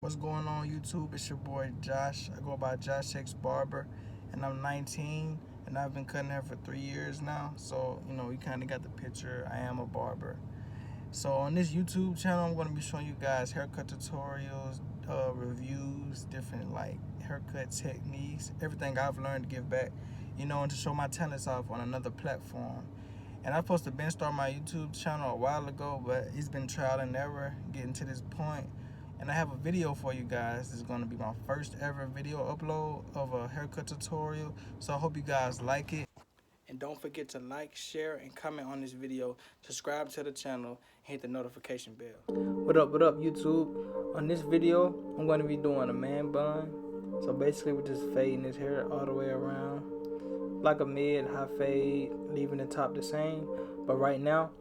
What's going on YouTube? It's your boy Josh. I go by Josh X Barber, and I'm 19, and I've been cutting hair for 3 years now. So, you kind of got the picture. I am a barber. So on this YouTube channel, I'm going to be showing you guys haircut tutorials, reviews, different haircut techniques, everything I've learned to give back, and to show my talents off on another platform. And I supposed to start my YouTube channel a while ago, but it's been trial and error getting to this point. And I have a video for you guys. This is going to be my first ever video upload of a haircut tutorial. So I hope you guys like it. And don't forget to like, share, and comment on this video. Subscribe to the channel and hit the notification bell. What up, YouTube? On this video, I'm going to be doing a man bun. So basically we're just fading his hair all the way around. Like a mid-high fade, leaving the top the same. But right now,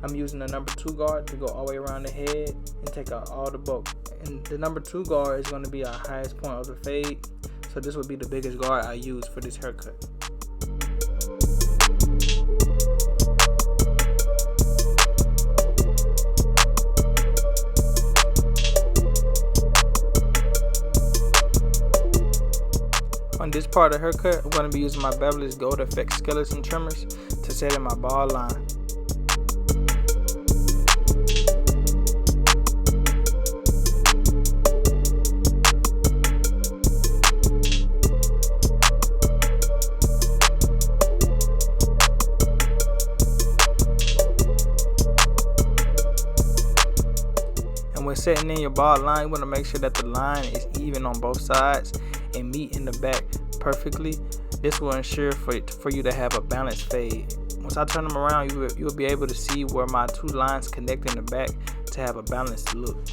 I'm using the number 2 guard to go all the way around the head and take out all the bulk. And the number 2 guard is going to be our highest point of the fade. So this would be the biggest guard I use for this haircut. On this part of the haircut, I'm going to be using my Barber's Gold Effect skeleton trimmers to set in my bald line. When setting in your bald line, you want to make sure that the line is even on both sides and meet in the back perfectly. This will ensure for you to have a balanced fade. Once I turn them around, you will be able to see where my 2 lines connect in the back to have a balanced look.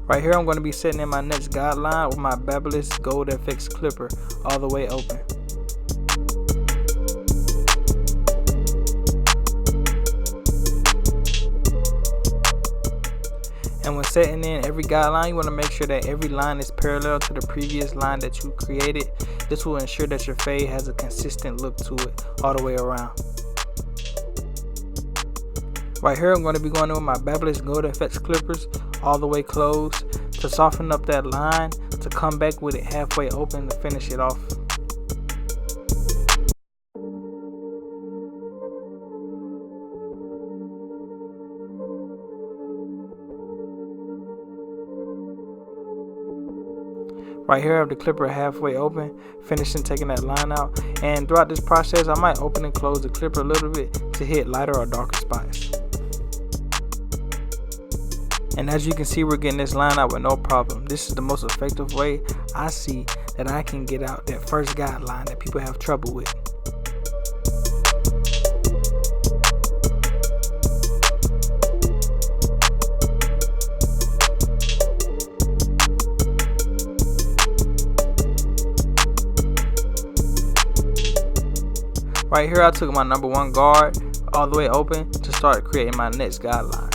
Right here, I'm going to be setting in my next guideline with my Barber's Gold FX clipper all the way open. And when setting in every guideline, you want to make sure that every line is parallel to the previous line that you created. This will ensure that your fade has a consistent look to it all the way around. Right here, I'm going to be going in with my Barber's Gold FX clippers all the way closed to soften up that line, to come back with it halfway open to finish it off. Right here I have the clipper halfway open, finishing taking that line out. And throughout this process, I might open and close the clipper a little bit to hit lighter or darker spots. And as you can see, we're getting this line out with no problem. This is the most effective way I see that I can get out that first guideline that people have trouble with. Right here, I took my number 1 guard all the way open to start creating my next guideline.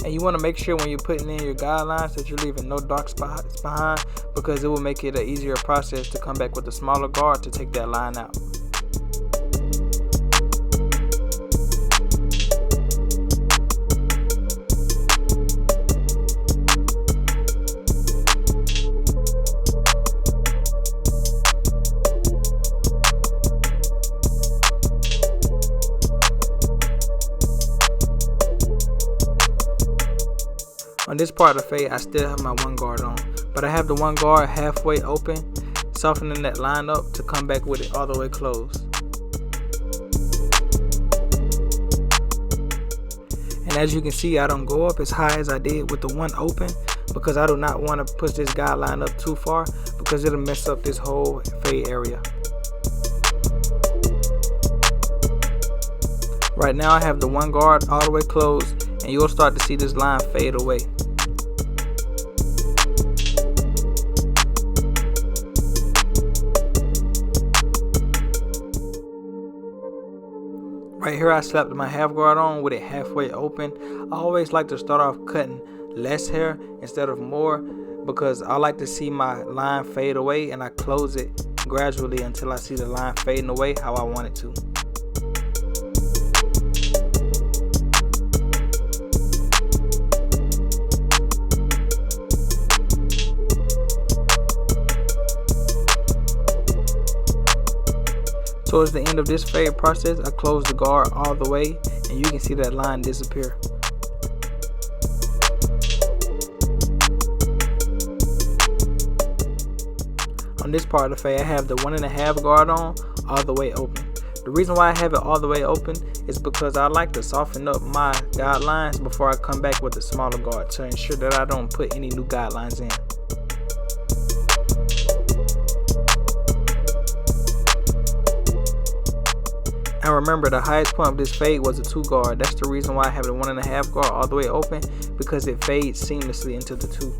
And you want to make sure when you're putting in your guidelines that you're leaving no dark spots behind, because it will make it an easier process to come back with a smaller guard to take that line out. On this part of the fade, I still have my 1 guard on, but I have the 1 guard halfway open, softening that line up to come back with it all the way closed. And as you can see, I don't go up as high as I did with the 1 open, because I do not want to push this guideline up too far, because it'll mess up this whole fade area. Right now I have the 1 guard all the way closed, and you'll start to see this line fade away. Right here I slapped my half guard on with it halfway open. I always like to start off cutting less hair instead of more because I like to see my line fade away, and I close it gradually until I see the line fading away how I want it to. Towards the end of this fade process, I close the guard all the way, and you can see that line disappear. On this part of the fade, I have the 1.5 guard on all the way open. The reason why I have it all the way open is because I like to soften up my guidelines before I come back with a smaller guard to ensure that I don't put any new guidelines in. And remember, the highest point of this fade was a 2 guard. That's the reason why I have the 1.5 guard all the way open, because it fades seamlessly into the 2.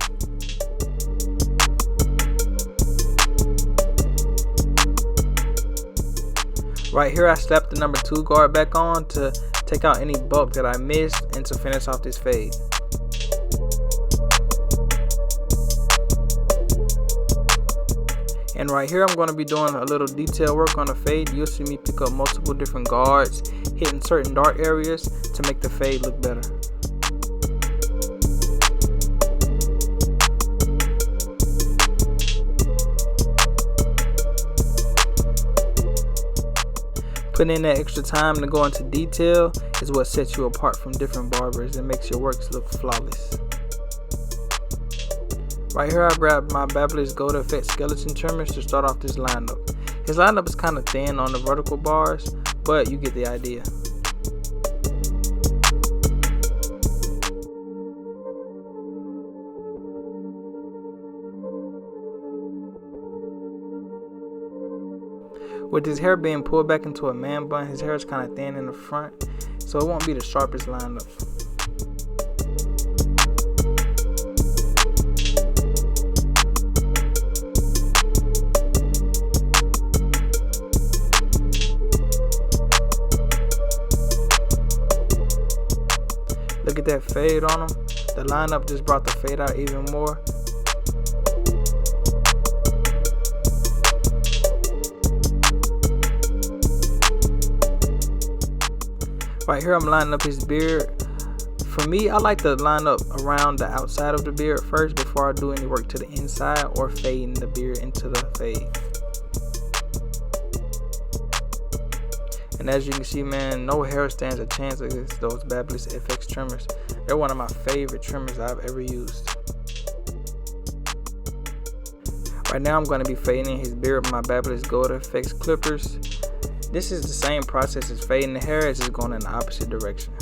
Right here I slapped the number 2 guard back on to take out any bulk that I missed and to finish off this fade. And right here I'm going to be doing a little detail work on the fade. You'll see me pick up multiple different guards, hitting certain dark areas to make the fade look better. Putting in that extra time to go into detail is what sets you apart from different barbers and makes your works look flawless. Right here I grabbed my Barber's Gold Effect skeleton trimmers to start off this lineup. His lineup is kind of thin on the vertical bars, but you get the idea. With his hair being pulled back into a man bun, his hair is kind of thin in the front, so it won't be the sharpest lineup. Look at that fade on him. The lineup just brought the fade out even more. Right here I'm lining up his beard. For me, I like to line up around the outside of the beard first before I do any work to the inside or fading the beard into the fade. And as you can see, man, no hair stands a chance against those Barber's FX trimmers. They're one of my favorite trimmers I've ever used. Right now I'm going to be fading his beard with my Barber's Gold FX clippers. This is the same process as fading the hair, it's just going in the opposite direction.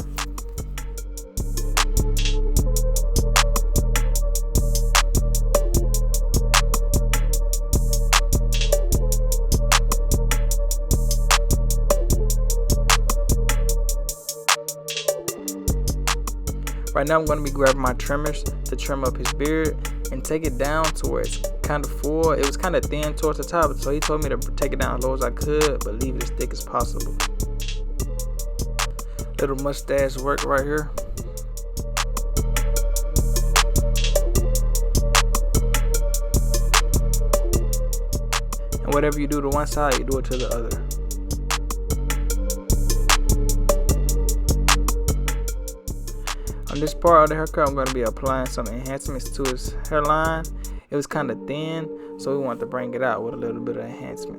Right now I'm going to be grabbing my trimmers to trim up his beard and take it down to where it's kind of full. It was kind of thin towards the top, so he told me to take it down as low as I could, but leave it as thick as possible. Little mustache work right here. And whatever you do to one side, you do it to the other. On this part of the haircut, I'm going to be applying some enhancements to his hairline. It was kind of thin, so we wanted to bring it out with a little bit of enhancement.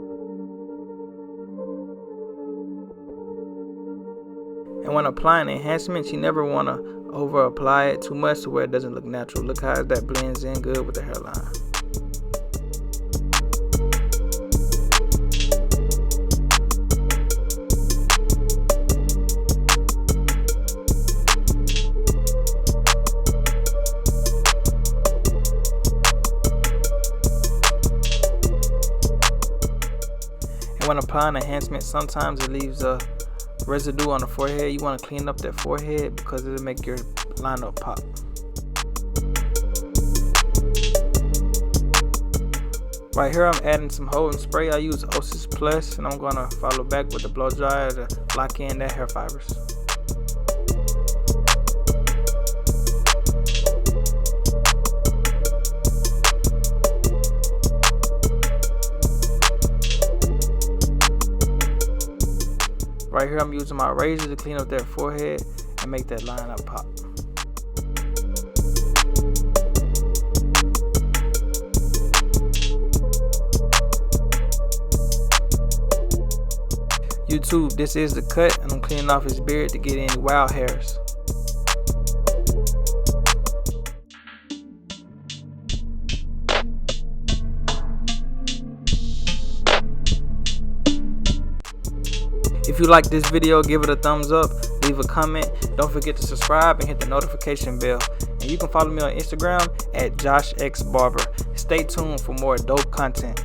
And when applying enhancements, you never want to over apply it too much to where it doesn't look natural. Look how that blends in good with the hairline. And when applying enhancement, sometimes it leaves a residue on the forehead. You want to clean up that forehead because it'll make your lineup pop. Right here, I'm adding some holding spray. I use Osis Plus, and I'm gonna follow back with the blow dryer to lock in that hair fibers. Right here, I'm using my razor to clean up that forehead and make that line up pop. YouTube, this is the cut, and I'm cleaning off his beard to get any wild hairs. If you like this video, give it a thumbs up, leave a comment, don't forget to subscribe and hit the notification bell. And you can follow me on Instagram at JoshXBarber. Stay tuned for more dope content.